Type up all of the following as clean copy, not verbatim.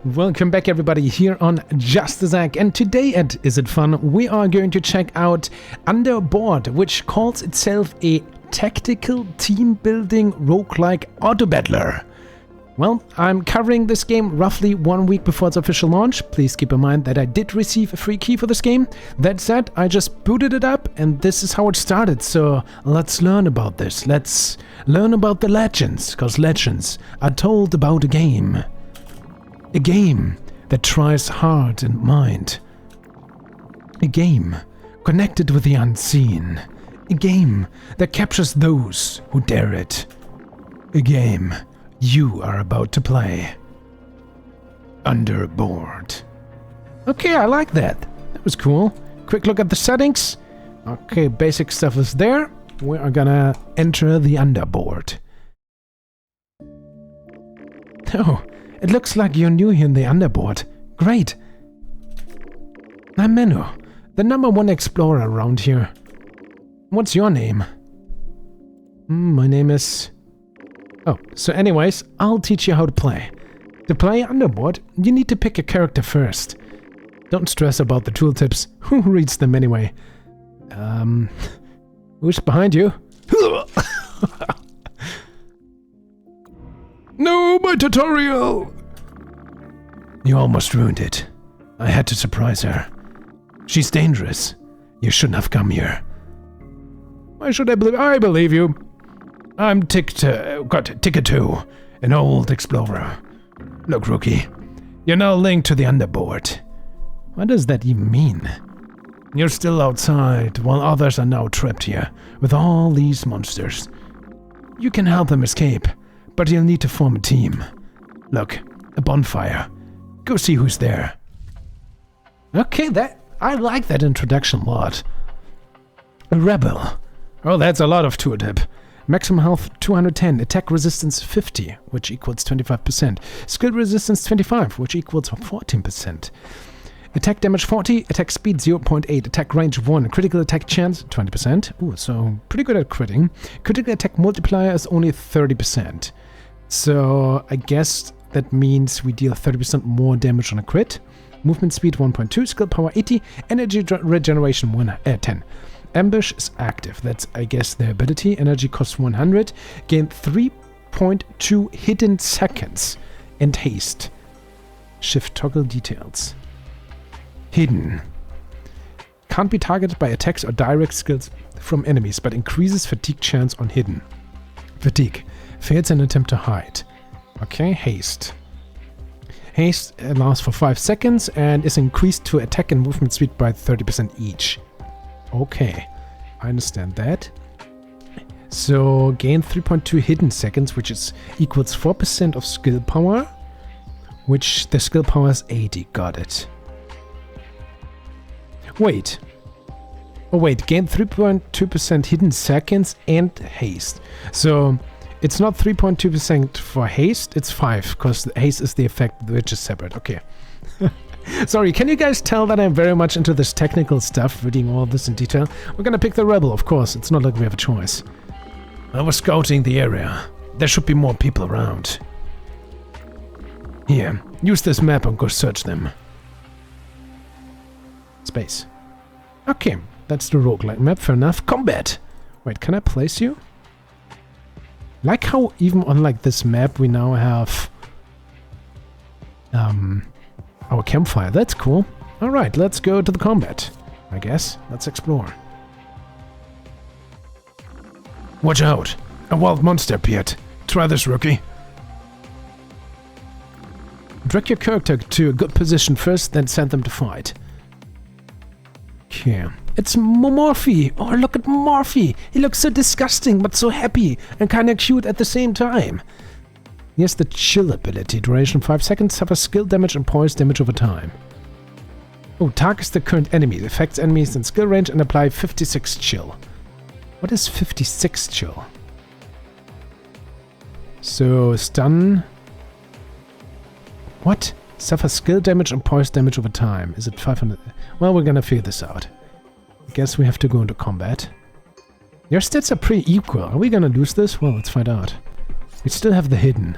Welcome back everybody here on JustDaZack, and today at Is It Fun we are going to check out Underboard, which calls itself a tactical team building roguelike Autobattler. Well, I'm covering this game roughly 1 week before its official launch. Please keep in mind that I did receive a free key for this game. That said, I just booted it up and this is how it started, so let's learn about this. Let's learn about the legends, because legends are told about a game. A game that tries heart and mind. A game connected with the unseen. A game that captures those who dare it. A game you are about to play. Underboard. Okay, I like that. That was cool. Quick look at the settings. Okay, basic stuff is there. We are gonna enter the Underboard. Oh. It looks like you're new here in the Underboard. Great. I'm Menno, the #1 explorer around here. What's your name? My name is... Oh, so anyways, I'll teach you how to play. To play Underboard, you need to pick a character first. Don't stress about the tooltips. Who reads them anyway? Who's behind you? No, my tutorial! You almost ruined it. I had to surprise her. She's dangerous. You shouldn't have come here. Why should I believe? I believe you. I'm Ticker 2, an old explorer. Look, rookie, you're now linked to the Underboard. What does that even mean? You're still outside, while others are now trapped here, with all these monsters. You can help them escape, but you'll need to form a team. Look, a bonfire. Go see who's there. Okay, I like that introduction a lot. A rebel. Oh, that's a lot of tooltip. Maximum health 210, attack resistance 50, which equals 25%. Skill resistance 25, which equals 14%. Attack damage 40, attack speed 0.8, attack range 1, critical attack chance 20%. Ooh, so pretty good at critting. Critical attack multiplier is only 30%. So I guess that means we deal 30% more damage on a crit. Movement speed 1.2, skill power 80, energy regeneration 10. Ambush is active, that's I guess their ability. Energy costs 100, gain 3.2 hidden seconds, and haste. Shift toggle details. Hidden. Can't be targeted by attacks or direct skills from enemies, but increases fatigue chance on hidden. Fatigue. Fails an attempt to hide. Okay, haste. Haste lasts for 5 seconds and is increased to attack and movement speed by 30% each. Okay, I understand that. So gain 3.2 hidden seconds, which is equals 4% of skill power, which the skill power is 80. Got it. Wait. Oh wait, gain 3.2% hidden seconds and haste. So it's not 3.2% for haste, it's 5, because haste is the effect, which is separate. Okay. Sorry, can you guys tell that I'm very much into this technical stuff, reading all this in detail? We're gonna pick the rebel, of course. It's not like we have a choice. I was scouting the area. There should be more people around. Here, use this map and go search them. Space. Okay, that's the roguelike map, fair enough. Combat! Wait, can I place you? Like how even on like this map we now have our campfire. That's cool. Alright, let's go to the combat, I guess. Let's explore. Watch out! A wild monster appeared. Try this, rookie. Drag your character to a good position first, then send them to fight. Okay. It's Morphe! Oh, look at Morphe! He looks so disgusting, but so happy, and kinda cute at the same time. He has the chill ability, duration 5 seconds, suffers skill damage and poise damage over time. Oh, targets the current enemy, affects enemies in skill range, and apply 56 chill. What is 56 chill? So, stun... What? Suffers skill damage and poise damage over time. Is it 500? Well, we're gonna figure this out. I guess we have to go into combat. Your stats are pretty equal. Are we gonna lose this? Well, let's find out. We still have the hidden.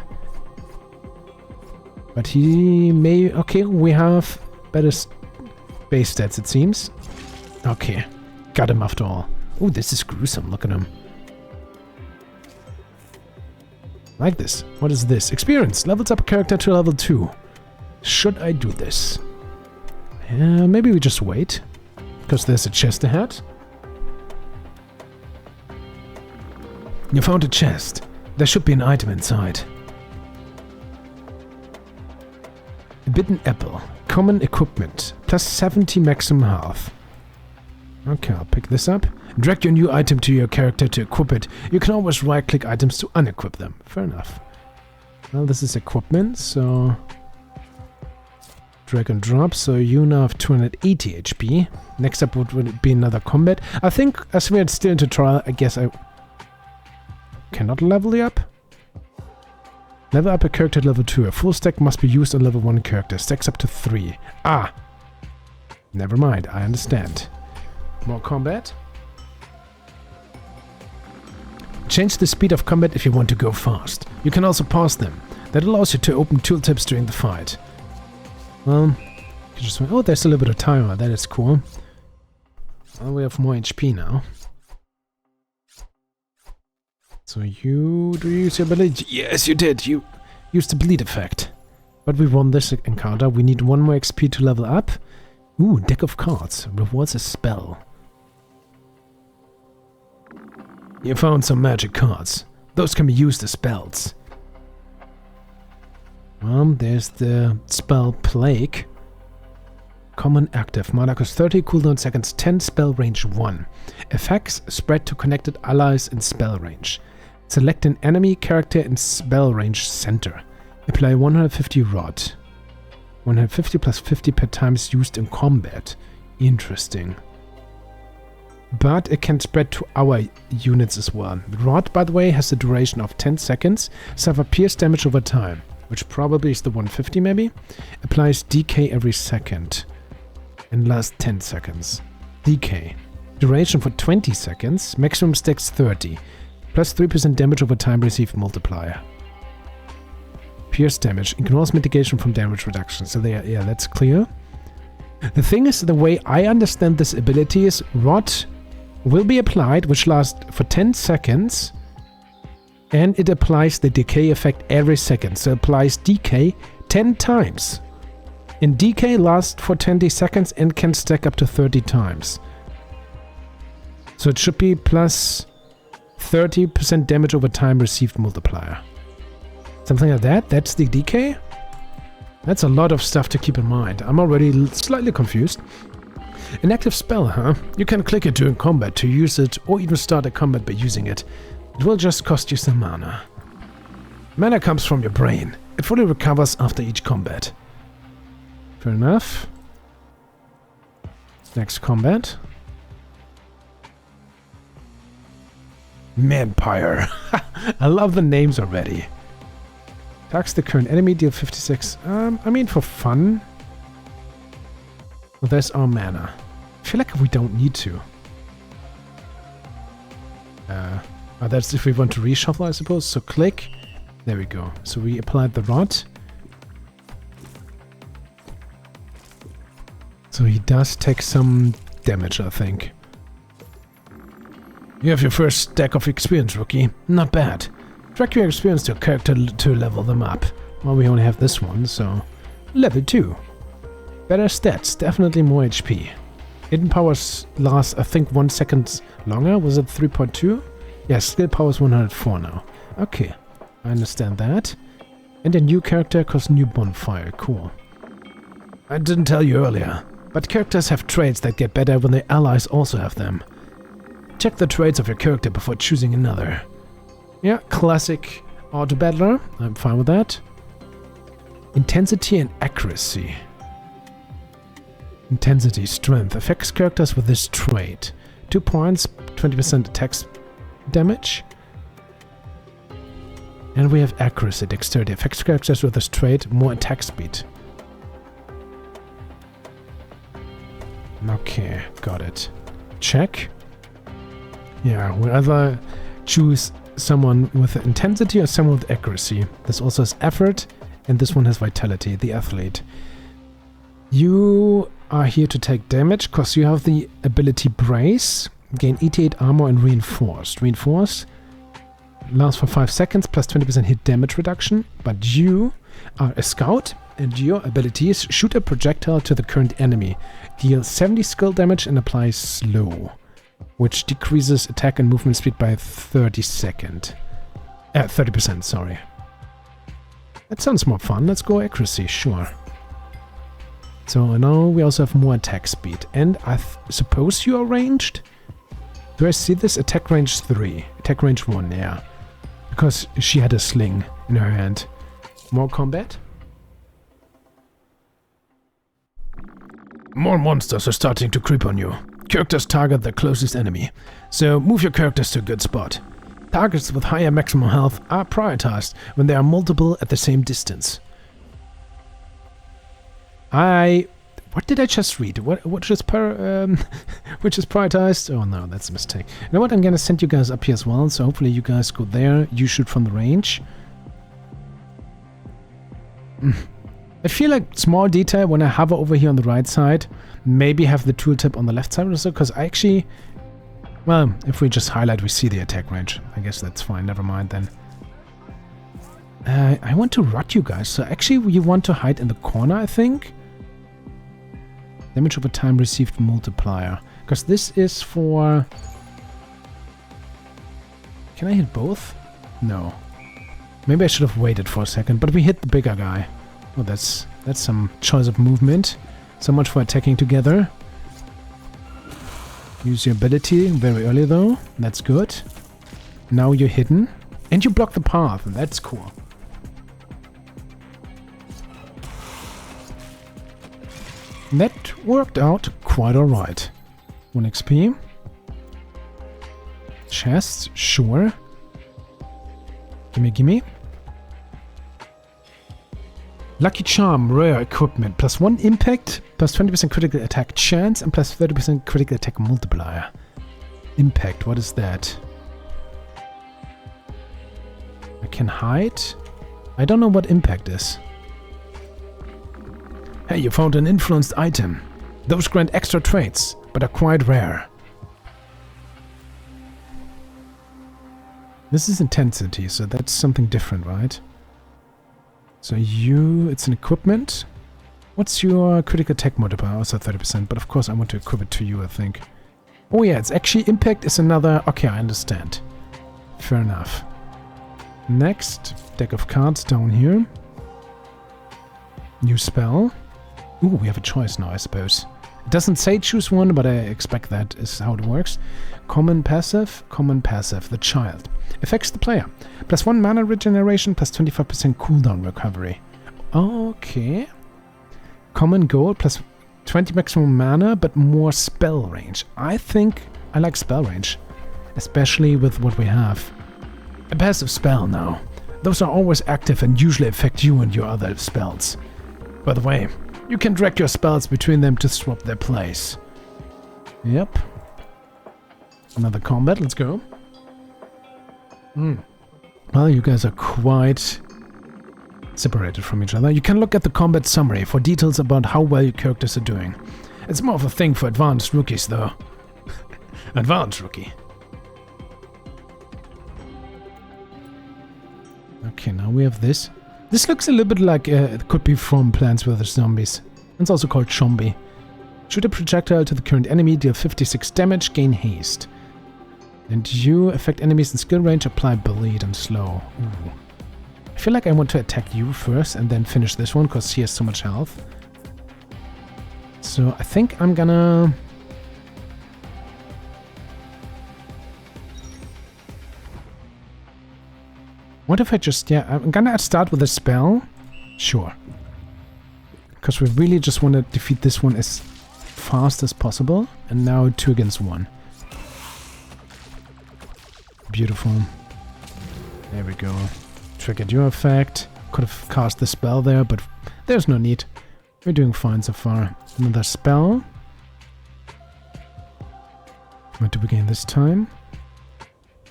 But he may... Okay, we have better base stats, it seems. Okay, got him after all. Oh, this is gruesome. Look at him. Like this. What is this? Experience. Levels up a character to level 2. Should I do this? Maybe we just wait. Because there's a chest ahead. You found a chest. There should be an item inside. A bitten apple. Common equipment. Plus 70 maximum health. Okay, I'll pick this up. Drag your new item to your character to equip it. You can always right-click items to unequip them. Fair enough. Well, this is equipment, so... Drag and drop, so you now have 280 HP. Next up would be another combat. I think, as we're still in tutorial, I guess I... cannot level you up? Level up a character at level 2. A full stack must be used on level 1 character. Stacks up to 3. Ah! Never mind, I understand. More combat. Change the speed of combat if you want to go fast. You can also pause them. That allows you to open tooltips during the fight. Well, you just... oh, there's a little bit of timer. That is cool. Well, we have more HP now. So you... do you use your ability? Yes, you did! You used the bleed effect. But we won this encounter. We need 1 more XP to level up. Ooh, deck of cards. Rewards a spell. You found some magic cards. Those can be used as spells. There's the spell Plague. Common active. Mana cost 30, cooldown seconds 10, spell range 1. Effects spread to connected allies in spell range. Select an enemy character in spell range center. Apply 150 rod. 150 plus 50 per times used in combat. Interesting. But it can spread to our units as well. Rod, by the way, has a duration of 10 seconds. Suffer pierce damage over time, which probably is the 150 maybe. Applies DK every second. And lasts 10 seconds. DK. Duration for 20 seconds. Maximum stacks 30. Plus 3% damage over time received multiplier. Pierce damage. Ignores mitigation from damage reduction. So there, yeah, that's clear. The thing is, the way I understand this ability is Rod will be applied, which lasts for 10 seconds. And it applies the decay effect every second. So it applies DK 10 times. And DK lasts for 20 seconds and can stack up to 30 times. So it should be plus 30% damage over time received multiplier. Something like that? That's the DK? That's a lot of stuff to keep in mind. I'm already slightly confused. An active spell, huh? You can click it during combat to use it or even start a combat by using it. It will just cost you some mana. Mana comes from your brain. It fully recovers after each combat. Fair enough. Next combat. Vampire. I love the names already. Attacks the current enemy, deal 56. I mean, for fun. Well, there's our mana. I feel like we don't need to. That's if we want to reshuffle, I suppose. So click. There we go. So we applied the rod. So he does take some damage, I think. You have your first stack of experience, rookie. Not bad. Drag your experience to a character to level them up. Well, we only have this one, so... Level 2. Better stats, definitely more HP. Hidden powers last, I think, 1 second longer. Was it 3.2? Yeah, skill power is 104 now. Okay, I understand that. And a new character costs new bonfire. Cool. I didn't tell you earlier, but characters have traits that get better when their allies also have them. Check the traits of your character before choosing another. Yeah, classic Autobattler. I'm fine with that. Intensity and accuracy. Intensity, strength. Affects characters with this trait. 2 points, 20% attack damage. And we have accuracy, dexterity. Affects characters with this trait, more attack speed. Okay, got it. Check. Yeah, we'll either choose someone with intensity or someone with accuracy. This also has effort And this one has Vitality, the Athlete. You are here to take damage because you have the ability Brace. Gain 88 armor and Reinforced. Reinforced lasts for 5 seconds plus 20% hit damage reduction. But you are a scout and your ability is shoot a projectile to the current enemy. Deal 70 skill damage and apply slow, which decreases attack and movement speed by 30%, sorry. That sounds more fun. Let's go accuracy, sure. So now we also have more attack speed. And I suppose you are ranged? Do I see this? Attack range 3. Attack range 1, yeah. Because she had a sling in her hand. More combat? More monsters are starting to creep on you. Characters target the closest enemy, so move your characters to a good spot. Targets with higher maximum health are prioritized when there are multiple at the same distance. What did I just read? Which is prioritized? Oh no, that's a mistake. You know what? I'm gonna send you guys up here as well, so hopefully you guys go there. You shoot from the range. I feel like small detail when I hover over here on the right side, maybe have the tooltip on the left side or so, because I actually, well, if we just highlight, we see the attack range. I guess that's fine, never mind then. I want to rot you guys, so actually you want to hide in the corner, I think. Damage over time received multiplier, because this is for... Can I hit both? No. Maybe I should have waited for a second, but we hit the bigger guy. Oh, that's some choice of movement. So much for attacking together. Use your ability very early though. That's good. Now you're hidden. And you block the path. That's cool. That worked out quite alright. 1 XP. Chests, sure. Gimme, gimme. Lucky Charm, rare equipment, plus 1 impact, plus 20% critical attack chance, and plus 30% critical attack multiplier. Impact, what is that? I can hide? I don't know what impact is. Hey, you found an influenced item. Those grant extra traits, but are quite rare. This is intensity, so that's something different, right? So it's an equipment. What's your critical attack multiplier? Also 30%, but of course I want to equip it to you, I think. Oh yeah, it's actually impact is another... Okay, I understand. Fair enough. Next, deck of cards down here. New spell. Ooh, we have a choice now, I suppose. It doesn't say choose one, but I expect that is how it works. Common passive, the child. Affects the player. Plus 1 mana regeneration, plus 25% cooldown recovery. Okay. Common gold, plus 20 maximum mana, but more spell range. I think I like spell range. Especially with what we have. A passive spell now. Those are always active and usually affect you and your other spells. By the way, you can drag your spells between them to swap their place. Yep. Another combat, let's go. Well, you guys are quite separated from each other. You can look at the combat summary for details about how well your characters are doing. It's more of a thing for advanced rookies, though. Advanced rookie. Okay, now we have this. This looks a little bit like it could be from Plants vs. Zombies. It's also called Zombie. Shoot a projectile to the current enemy, deal 56 damage, gain haste. And you affect enemies in skill range, apply bleed and slow. Ooh. I feel like I want to attack you first and then finish this one because he has so much health. So I think I'm gonna... What if I just... Yeah, I'm gonna start with a spell. Sure. Because we really just want to defeat this one as fast as possible. And now 2 against 1. Beautiful. There we go. Triggered your effect. Could have cast the spell there, but there's no need. We're doing fine so far. Another spell. What do we gain this time?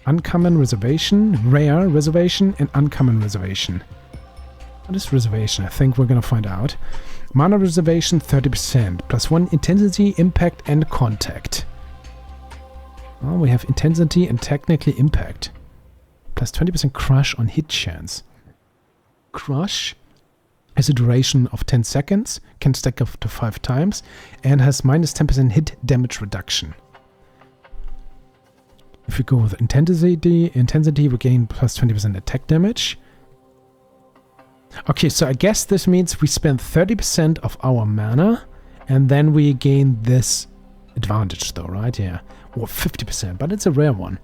Uncommon reservation, rare reservation, and uncommon reservation. What is reservation? I think we're gonna find out. Mana reservation 30%, +1 intensity, impact, and contact. Well, we have intensity and technically impact. +20% crush on hit chance. Crush has a duration of 10 seconds, can stack up to 5 times, and has -10% hit damage reduction. If we go with intensity we gain +20% attack damage. Okay, so I guess this means we spend 30% of our mana, and then we gain this advantage though, right? Yeah. Or 50%, but it's a rare one.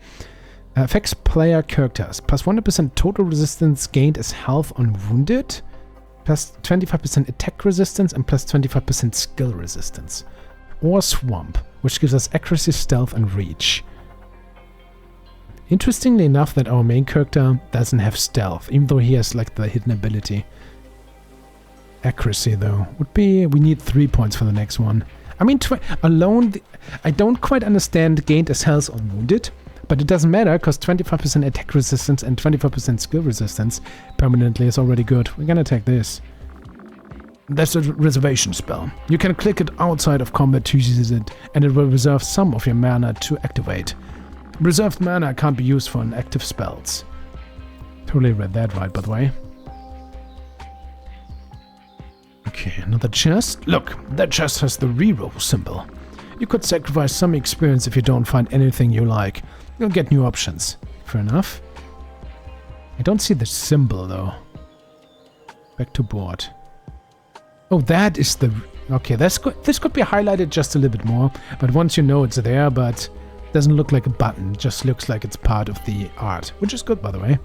Affects player characters. +100% total resistance gained as health on wounded. +25% attack resistance and +25% skill resistance. Or swamp, which gives us accuracy, stealth, and reach. Interestingly enough that our main character doesn't have stealth, even though he has like the hidden ability. Accuracy though would be, we need 3 points for the next one. I mean, alone, I don't quite understand gained as health on wounded, but it doesn't matter because 25% attack resistance and 25% skill resistance permanently is already good. We're gonna take this. That's a reservation spell. You can click it outside of combat to use it, and it will reserve some of your mana to activate. Reserved mana can't be used for inactive spells. Totally read that right, by the way. Okay, another chest. Look, that chest has the reroll symbol. You could sacrifice some experience if you don't find anything you like. You'll get new options. Fair enough. I don't see the symbol, though. Back to board. Oh, that is the... Okay, this could be highlighted just a little bit more, but once you know it's there, but... doesn't look like a button, just looks like it's part of the art, which is good, by the way.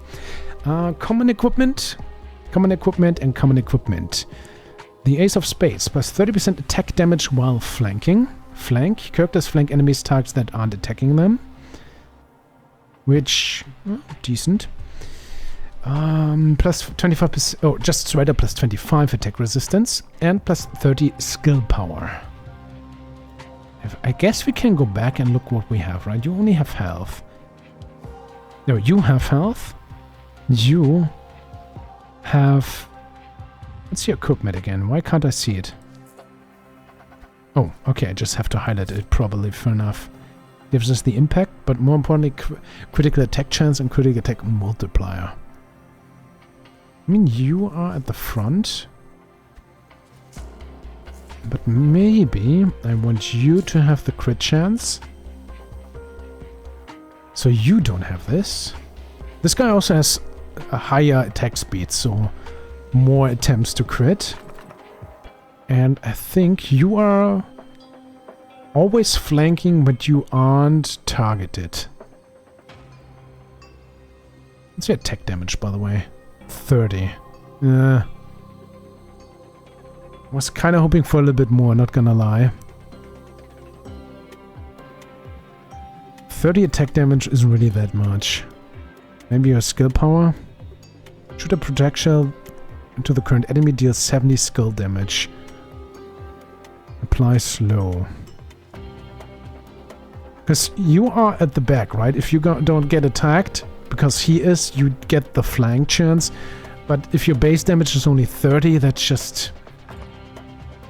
Common equipment, and common equipment. The Ace of Spades, +30% attack damage while flanking. Flank. Characters flank enemies targets that aren't attacking them. Which, decent. +25%, oh, just straight up +25 attack resistance, and +30 skill power. I guess we can go back and look what we have, right? You only have health. No, you have health. You have... What's your equipment again? Why can't I see it? Oh, okay, I just have to highlight it probably, fair enough. Gives us the impact, but more importantly, critical attack chance and critical attack multiplier. I mean, you are at the front. But maybe I want you to have the crit chance. So you don't have this. This guy also has a higher attack speed, so more attempts to crit. And I think you are always flanking, but you aren't targeted. What's your attack damage, by the way? 30. Was kind of hoping for a little bit more, not gonna lie. 30 attack damage isn't really that much. Maybe your skill power? Shoot a projectile into the current enemy, deals 70 skill damage. Apply slow. Because you are at the back, right? If you don't get attacked, because he is, you get the flank chance. But if your base damage is only 30, that's just...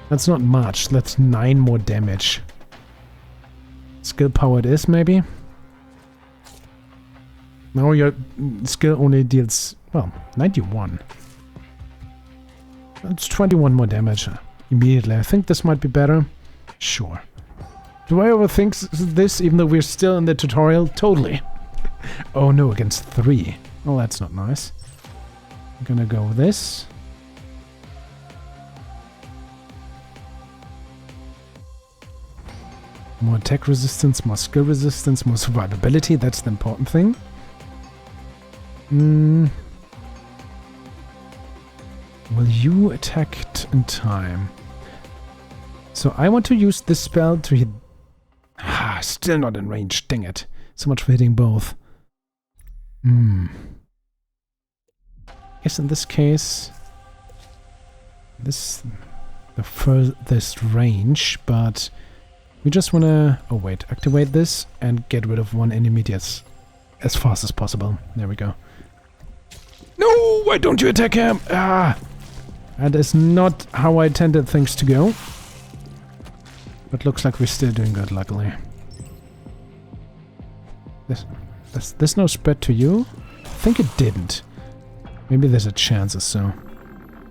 That's not much. That's 9 more damage. Skill power it is, maybe? Now your skill only deals... Well, 91. That's 21 more damage immediately. I think this might be better. Sure. Do I overthink this even though we're still in the tutorial? Totally. Oh no, against 3. Well, that's not nice. I'm gonna go with this. More attack resistance, more skill resistance, more survivability. That's the important thing. Will you attack in time? So I want to use this spell to hit... still not in range. Dang it. So much for hitting both. Guess in this case... This... the furthest range, but... We just wanna... Oh wait, activate this and get rid of one enemy as fast as possible. There we go. No! Why don't you attack him? That is not how I intended things to go. But looks like we're still doing good, luckily. There's no spread to you? I think it didn't. Maybe there's a chance or so.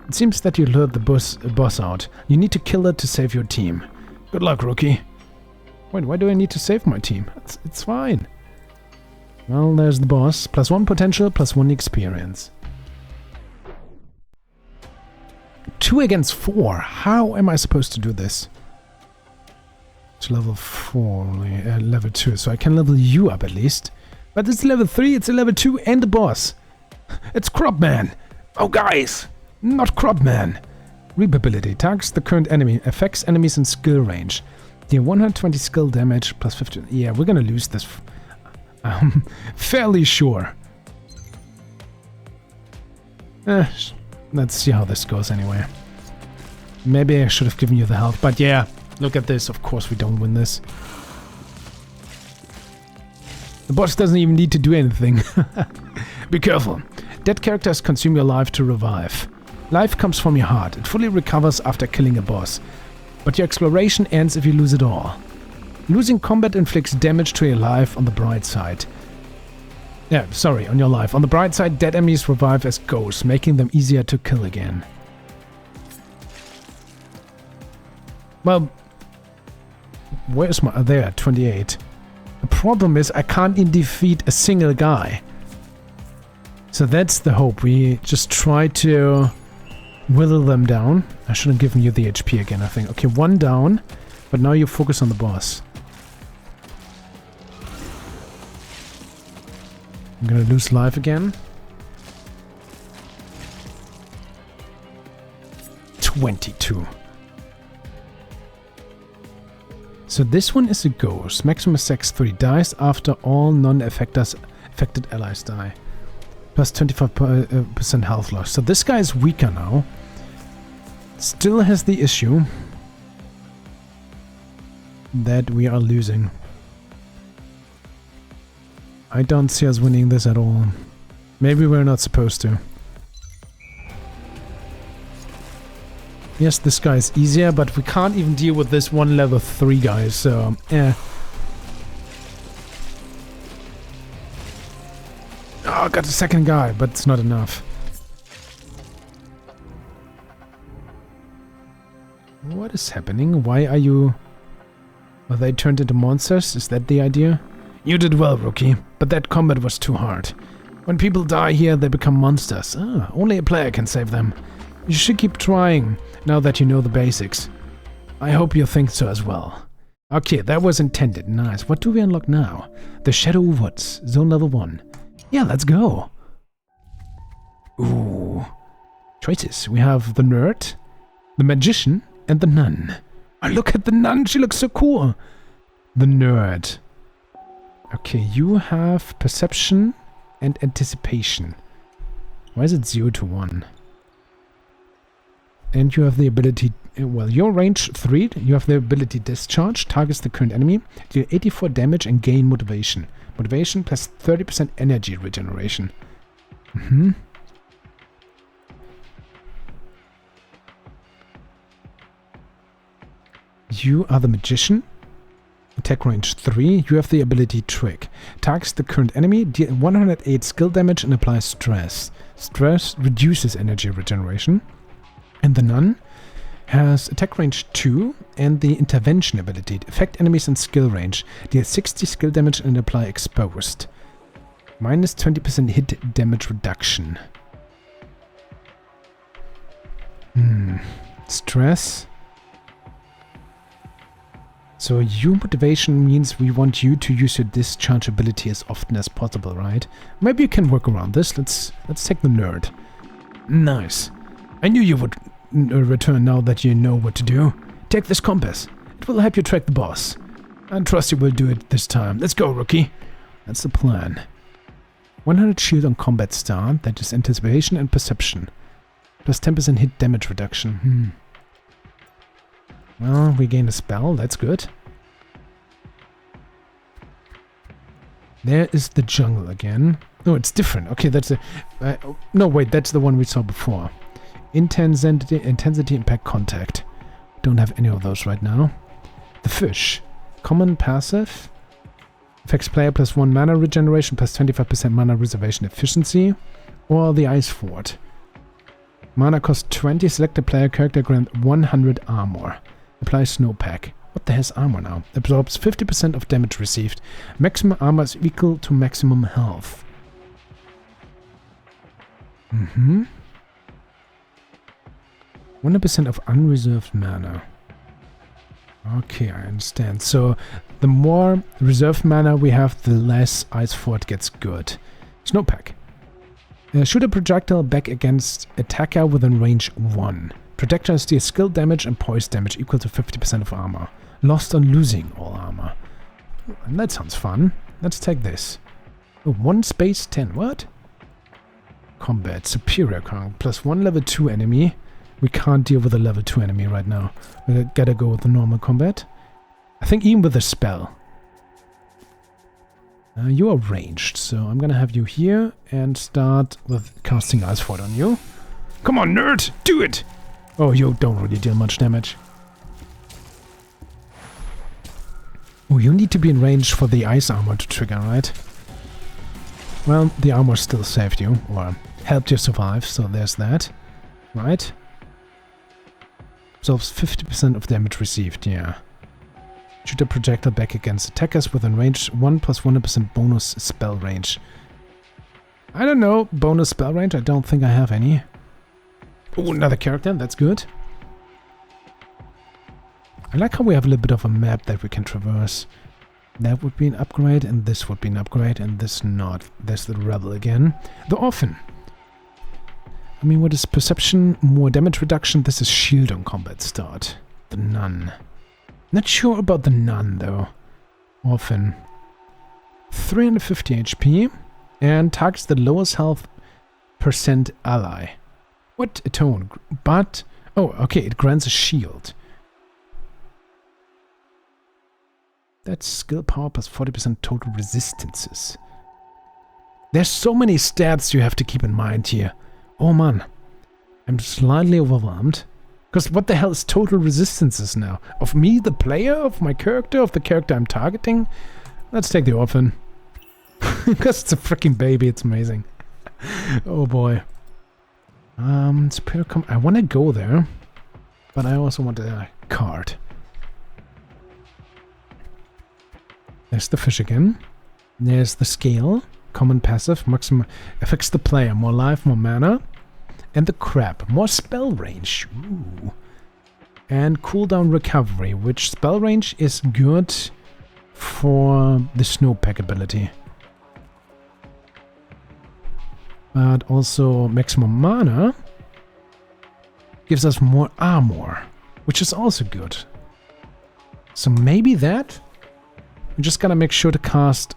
It seems that you lured the boss out. You need to kill it to save your team. Good luck, rookie. Wait, why do I need to save my team? It's fine. Well, there's the boss. +1 potential, +1 experience. 2 against 4. How am I supposed to do this? It's level 4 only, level 2, so I can level you up at least. But it's level 3, it's a level 2 and the boss. It's Cropman. Oh guys, not Cropman. Reap ability, targets the current enemy, affects enemies in skill range. Deal 120 skill damage, +15. Yeah, we're gonna lose this. Fairly sure. Let's see how this goes anyway. Maybe I should have given you the health, but yeah, look at this. Of course we don't win this. The boss doesn't even need to do anything. Be careful. Dead characters consume your life to revive. Life comes from your heart. It fully recovers after killing a boss. But your exploration ends if you lose it all. Losing combat inflicts damage to your life on the bright side. Yeah, sorry, on your life. On the bright side, dead enemies revive as ghosts, making them easier to kill again. Well, where's my... there, 28. The problem is I can't even defeat a single guy. So that's the hope. We just try to whittle them down. I should have given you the HP again, I think. Okay, 1 down, but now you focus on the boss. I'm gonna lose life again. 22. So this one is a ghost. Maximum attacks 3 dice after all non-affected allies die. Plus 25% health loss. So this guy is weaker now. Still has the issue that we are losing. I don't see us winning this at all. Maybe we're not supposed to. Yes, this guy is easier, but we can't even deal with this one level 3 guy, so yeah. Oh, I got a second guy, but it's not enough. What is happening? Why are you... Are they turned into monsters? Is that the idea? You did well, rookie, but that combat was too hard. When people die here, they become monsters. Ah, only a player can save them. You should keep trying, now that you know the basics. I hope you think so as well. Okay, that was intended. Nice. What do we unlock now? The Shadow Woods, zone level 1. Yeah, let's go. Ooh. Choices. We have the Nerd, the Magician, and the Nun. Oh, look at the Nun. She looks so cool. The Nerd. Okay, you have Perception and Anticipation. Why is it 0 to 1? And you have the ability... Well, your range 3. You have the ability Discharge. Targets the current enemy. Deal 84 damage and gain Motivation. Motivation plus 30% energy regeneration. You are the Magician. Attack range 3. You have the ability Trick. Targets the current enemy. Deal 108 skill damage and applies Stress. Stress reduces energy regeneration. And the Nun has attack range 2 and the intervention ability. Affect enemies in skill range. Deal 60 skill damage and apply exposed. Minus 20% hit damage reduction. Stress. So your motivation means we want you to use your discharge ability as often as possible, right? Maybe you can work around this. Let's take the Nerd. Nice. I knew you would return now that you know what to do. Take this compass. It will help you track the boss. I trust you will do it this time. Let's go, rookie. That's the plan. 100 shield on combat start. That is anticipation and perception. Plus 10% hit damage reduction. Well, we gain a spell. That's good. There is the jungle again. No, it's different. Okay, that's a... no, wait, that's the one we saw before. Intensity, impact, contact. Don't have any of those right now. The fish. Common passive. Affects player plus 1 mana regeneration plus 25% mana reservation efficiency. Or the ice fort. Mana cost 20. Select a player character, grant 100 armor. Apply snowpack. What the hell is armor now? Absorbs 50% of damage received. Maximum armor is equal to maximum health. 100% of unreserved mana. Okay, I understand. So, the more reserved mana we have, the less Ice Fort gets good. Snowpack. Shoot a projectile back against attacker within range 1. Projectiles deal skill damage and poise damage equal to 50% of armor. Lost on losing all armor. That sounds fun. Let's take this. Oh, 1 space 10. What? Combat. Superior count. Plus 1 level 2 enemy. We can't deal with a level 2 enemy right now. We gotta go with the normal combat. I think even with a spell. You are ranged, so I'm gonna have you here and start with casting Ice Fort on you. Come on, nerd! Do it! Oh, you don't really deal much damage. Oh, you need to be in range for the ice armor to trigger, right? Well, the armor still saved you, or helped you survive, so there's that. Right? Absorbs 50% of damage received, yeah. Shoot a projectile back against attackers within range 1 plus 100% bonus spell range. I don't know, bonus spell range, I don't think I have any. Oh, another character, that's good. I like how we have a little bit of a map that we can traverse. That would be an upgrade, and this would be an upgrade, and this not. There's the rebel again. The orphan. I mean, what is perception? More damage reduction. This is shield on combat start. The nun. Not sure about the nun, though. Orphan. 350 HP. And targets the lowest health percent ally. What? Atone. But... oh, okay, it grants a shield. That's skill power plus 40% total resistances. There's so many stats you have to keep in mind here. Oh man, I'm slightly overwhelmed. Because what the hell is total resistances now? Of me, the player? Of my character? Of the character I'm targeting? Let's take the orphan. Because it's a freaking baby, it's amazing. Oh boy. I want to go there. But I also want a card. There's the fish again. There's the scale. Common passive. Maximum affects the player. More life, more mana. And the crab. More spell range. Ooh. And cooldown recovery. Which spell range is good for the snowpack ability. But also maximum mana gives us more armor. Which is also good. So maybe that... we just gotta make sure to cast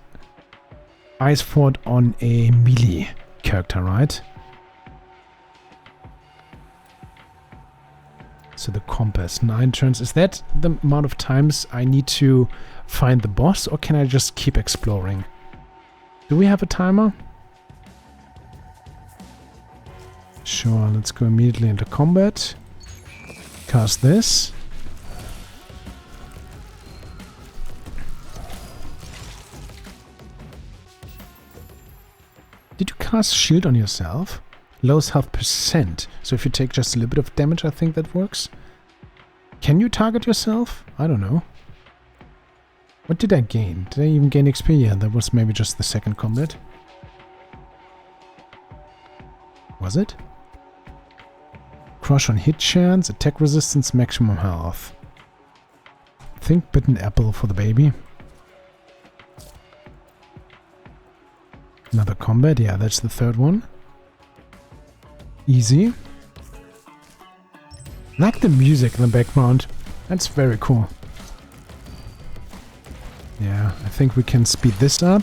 Ice Fort on a melee character, right? So the compass, 9 turns. Is that the amount of times I need to find the boss, or can I just keep exploring? Do we have a timer? Sure, let's go immediately into combat. Cast this. Did you cast shield on yourself? Lowest health percent. So if you take just a little bit of damage, I think that works. Can you target yourself? I don't know. What did I gain? Did I even gain XP? Yeah, that was maybe just the second combat. Was it? Crush on hit chance, attack resistance, maximum health. I think bitten apple for the baby. Another combat, yeah, that's the third one. Easy. Like the music in the background. That's very cool. Yeah, I think we can speed this up.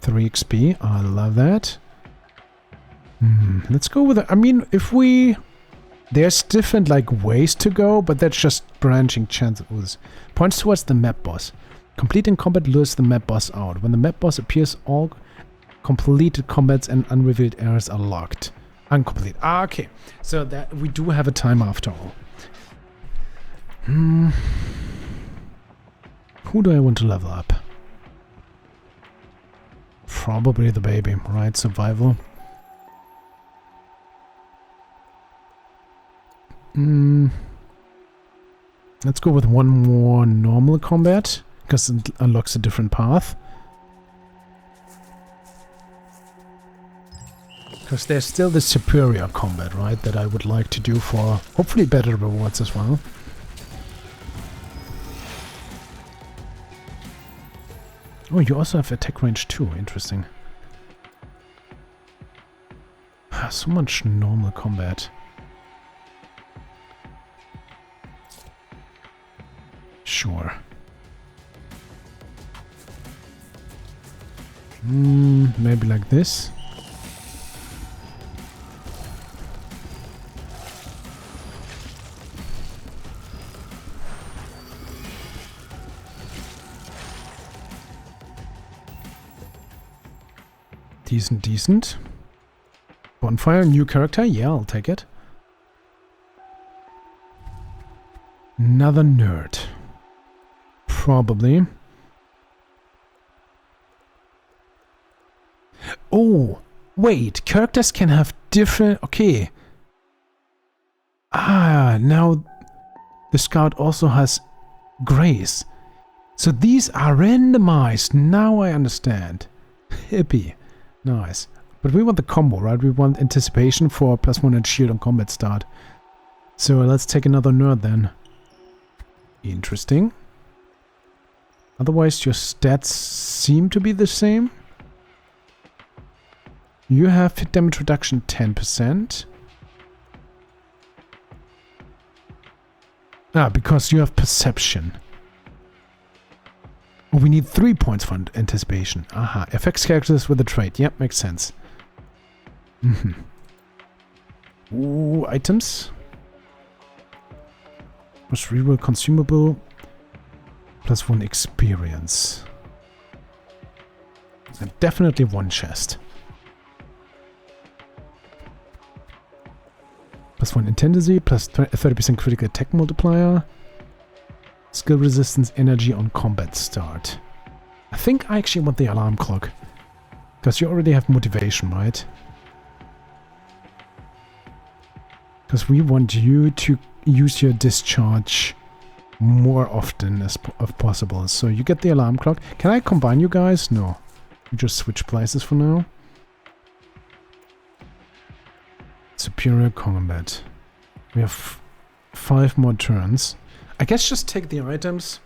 3 XP, I love that. Let's go with it. I mean, if we... there's different, like, ways to go, but that's just branching chances. Points towards the map boss. Completing combat lures the map boss out. When the map boss appears, all completed combats and unrevealed areas are locked. Incomplete. Ah, okay. So that we do have a time after all. Who do I want to level up? Probably the baby, right? Survival. Let's go with one more normal combat, because it unlocks a different path. Because there's still the superior combat, right, that I would like to do for hopefully better rewards as well. Oh, you also have attack range too. Interesting. So much normal combat. Sure. Maybe like this. Decent, decent. Bonfire, new character. Yeah, I'll take it. Another nerd. Probably. Oh, wait. Characters can have different... Okay. Ah, now the scout also has grace. So these are randomized. Now I understand. Hippie. Nice. But we want the combo, right? We want anticipation for +1 and shield on combat start. So let's take another nerd then. Interesting. Otherwise your stats seem to be the same. You have hit damage reduction 10%. Ah, because you have perception. Oh, we need 3 points for anticipation. Aha. Affects characters with a trait. Yep, makes sense. Ooh, items. Must reroll consumable. +1 experience. And definitely one chest. +1 intensity, plus 30% critical attack multiplier. Skill resistance energy on combat start. I think I actually want the alarm clock. Because you already have motivation, right? Because we want you to use your discharge more often as possible. So you get the alarm clock. Can I combine you guys? No. We just switch places for now. Superior combat. We have 5 more turns. I guess just take the items.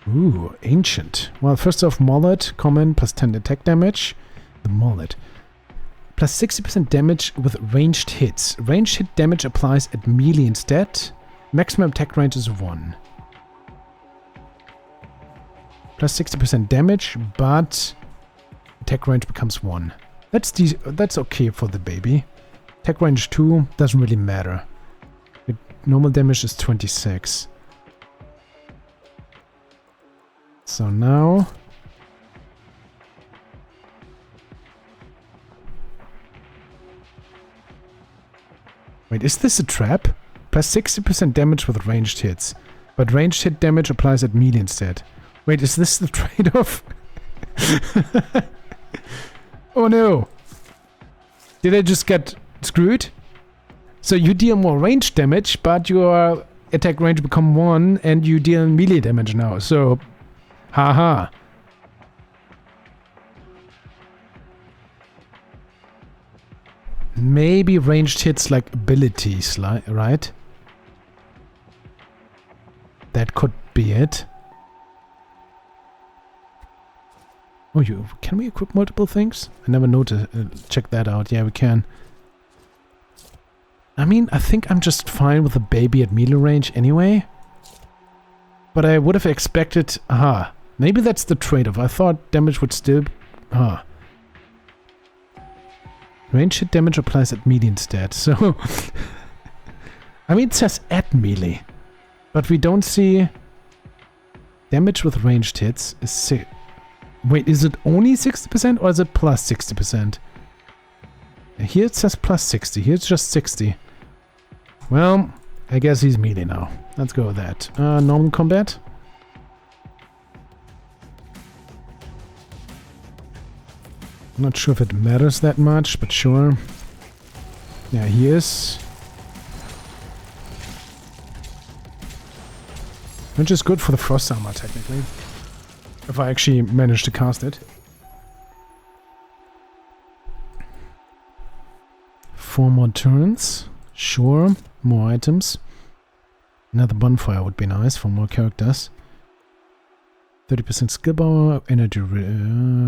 Ooh, ancient. Well, first off, mullet, common, +10 attack damage. The mullet. Plus 60% damage with ranged hits. Ranged hit damage applies at melee instead. Maximum attack range is 1. Plus 60% damage, but attack range becomes 1. That's okay for the baby. Attack range 2 doesn't really matter. The normal damage is 26. So now... Wait, is this a trap? Plus 60% damage with ranged hits. But ranged hit damage applies at melee instead. Wait, is this the trade-off? Oh no! Did I just get screwed? So you deal more range damage, but your attack range become 1 and you deal melee damage now. So, haha. Maybe ranged hits like abilities, right? That could be it. Oh, can we equip multiple things? I never noticed. Check that out. Yeah, we can. I mean, I think I'm just fine with the baby at melee range anyway. But I would have expected... Aha. Maybe that's the trade-off. I thought damage would still... Ah. Range hit damage applies at melee instead, so... I mean, it says at melee. But we don't see... Damage with ranged hits is Wait, is it only 60% or is it plus 60%? Here it says plus 60. Here it's just 60. Well, I guess he's melee now. Let's go with that. Normal combat. I'm not sure if it matters that much, but sure. Yeah, he is. Which is good for the frost armor, technically. If I actually manage to cast it. 4 more turns. Sure. More items. Another bonfire would be nice for more characters. 30% skill power, energy,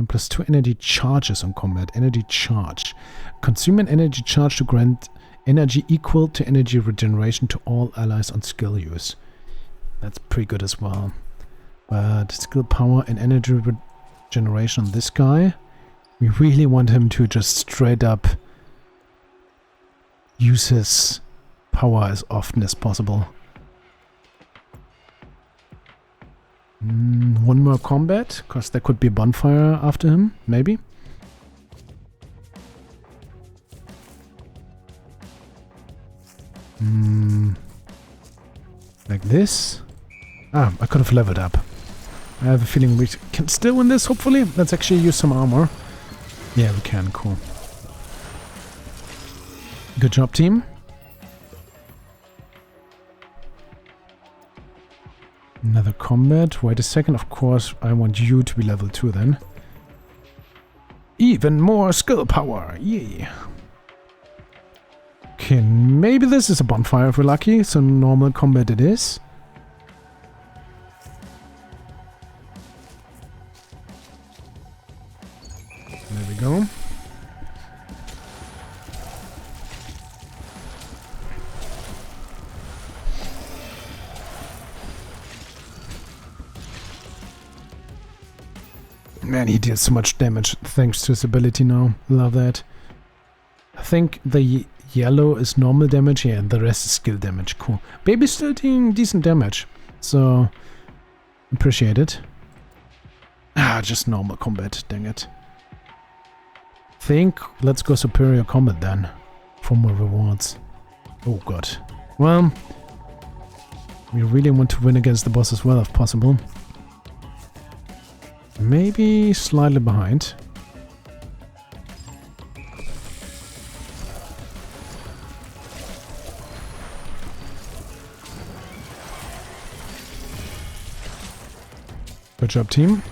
plus 2 energy charges on combat. Energy charge. Consume an energy charge to grant energy equal to energy regeneration to all allies on skill use. That's pretty good as well. But skill power and energy regeneration on this guy. We really want him to just straight up use his power as often as possible. One more combat, because there could be a bonfire after him, maybe. Like this. Ah, I could have leveled up. I have a feeling we can still win this, hopefully. Let's actually use some armor. Yeah, we can, cool. Good job, team. Another combat. Wait a second, of course, I want you to be level 2 then. Even more skill power, yay! Okay, maybe this is a bonfire if we're lucky, so normal combat it is. There we go. Man, he deals so much damage thanks to his ability now. Love that. I think the yellow is normal damage, yeah, and the rest is skill damage. Cool. Baby's still doing decent damage, so appreciate it. Ah, just normal combat, dang it. Think, let's go superior combat then, for more rewards. Oh god. Well, we really want to win against the boss as well if possible. Maybe slightly behind. Good job, team.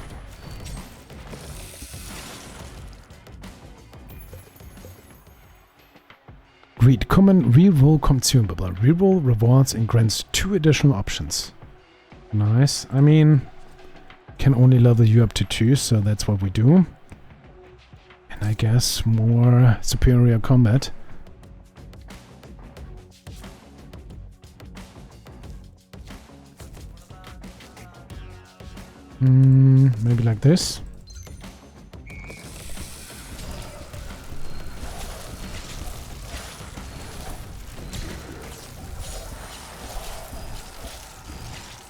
Read common reroll consumable. Reroll rewards and grants 2 additional options. Nice. I mean, can only level you up to 2, so that's what we do. And I guess more superior combat. Maybe like this.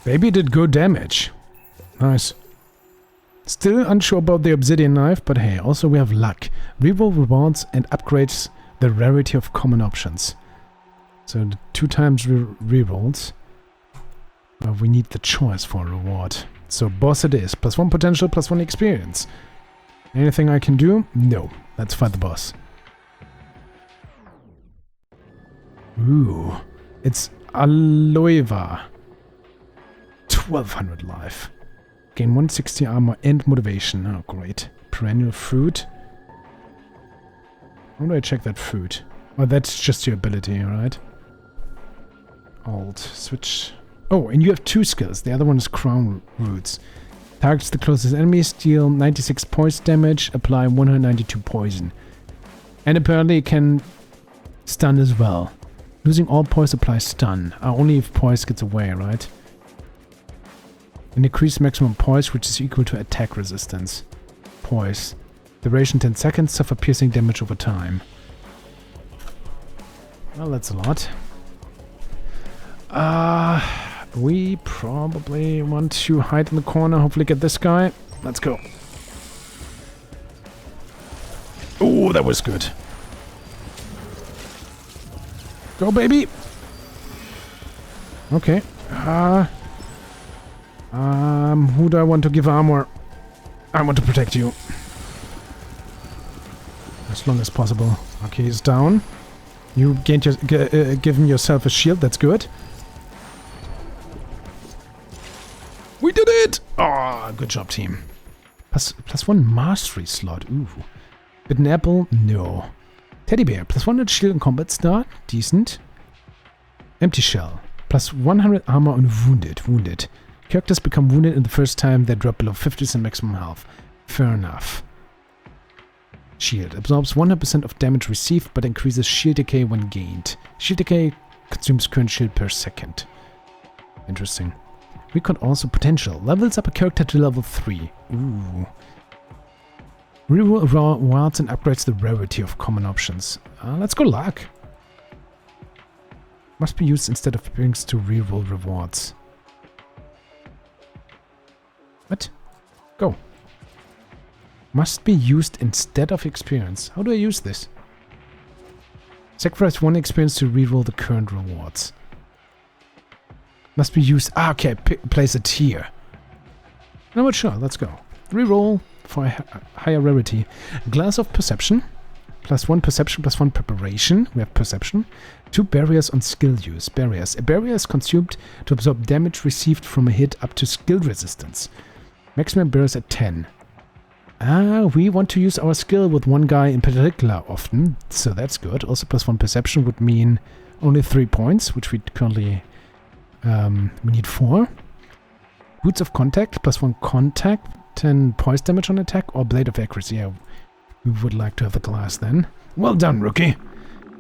Baby did good damage. Nice. Still unsure about the obsidian knife, but hey, also we have luck. Reroll rewards and upgrades the rarity of common options. So the 2 times rerolls. We need the choice for a reward. So boss it is. +1 potential, +1 experience. Anything I can do? No. Let's fight the boss. Ooh. It's Aloeva. 1200 life. Gain 160 armor and motivation. Oh, great. Perennial fruit. How do I check that fruit? Oh, that's just your ability, right? Alt. Switch. Oh, and you have 2 skills. The other one is Crown Roots. Targets the closest enemies, deal 96 poison damage, apply 192 poison. And apparently it can stun as well. Losing all poise applies stun. Only if poise gets away, right? And increase maximum poise, which is equal to attack resistance. Poise. Duration 10 seconds, suffer piercing damage over time. Well, that's a lot. We probably want to hide in the corner, hopefully get this guy. Let's go. Oh, that was good. Go, baby. Okay. Who do I want to give armor? I want to protect you. As long as possible. Okay, he's down. You gained given yourself a shield. That's good. We did it! Oh, good job, team. +1 mastery slot. Ooh. Bitten apple? No. Teddy bear. +100 shield and combat start. Decent. Empty shell. +100 armor on wounded. Wounded. Characters become wounded in the first time they drop below 50% maximum health. Fair enough. Shield. Absorbs 100% of damage received, but increases shield decay when gained. Shield decay consumes current shield per second. Interesting. Record also potential. Levels up a character to level 3. Ooh. Reroll rewards and upgrades the rarity of common options. Let's go luck. Must be used instead of things to reroll rewards. What? Go. Must be used instead of experience. How do I use this? Sacrifice 1 experience to reroll the current rewards. Must be used. Okay, place it here. No, but sure, let's go. Reroll for a higher rarity. Glass of perception. +1 perception, +1 preparation. We have perception. 2 barriers on skill use. Barriers. A barrier is consumed to absorb damage received from a hit up to skill resistance. Maximum barriers at 10. We want to use our skill with one guy in particular often, so that's good. Also +1 perception would mean only 3 points, which we currently we need 4. Boots of contact, +1 contact, 10 poise damage on attack, or blade of accuracy. Yeah, we would like to have the glass then. Well done, rookie.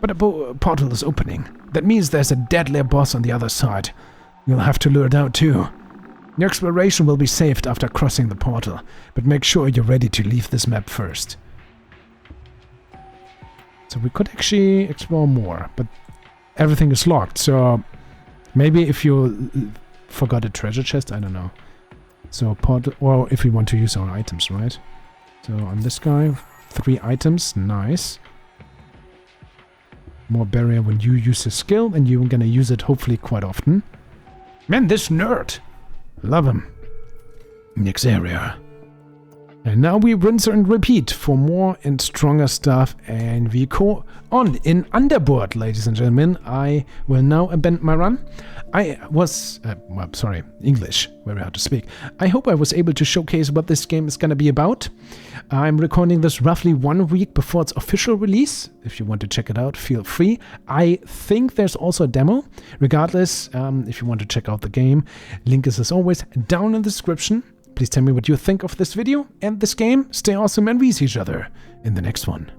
But a portal is opening. That means there's a deadlier boss on the other side. You'll have to lure it out too. Your exploration will be saved after crossing the portal, but make sure you're ready to leave this map first. So we could actually explore more, but everything is locked, so maybe if you forgot a treasure chest, I don't know. So portal, or if we want to use our items, right? So on this guy, 3 items, nice. More barrier when you use a skill, and you're gonna use it hopefully quite often. Man, this nerd! Love him. Next area. And now we rinse and repeat for more and stronger stuff, and we go on in Underboard, ladies and gentlemen. I will now abandon my run. I was, English, very hard to speak. I hope I was able to showcase what this game is going to be about. I'm recording this roughly 1 week before its official release. If you want to check it out, feel free. I think there's also a demo. Regardless, if you want to check out the game, link is as always down in the description. Please tell me what you think of this video and this game. Stay awesome, and we see each other in the next one.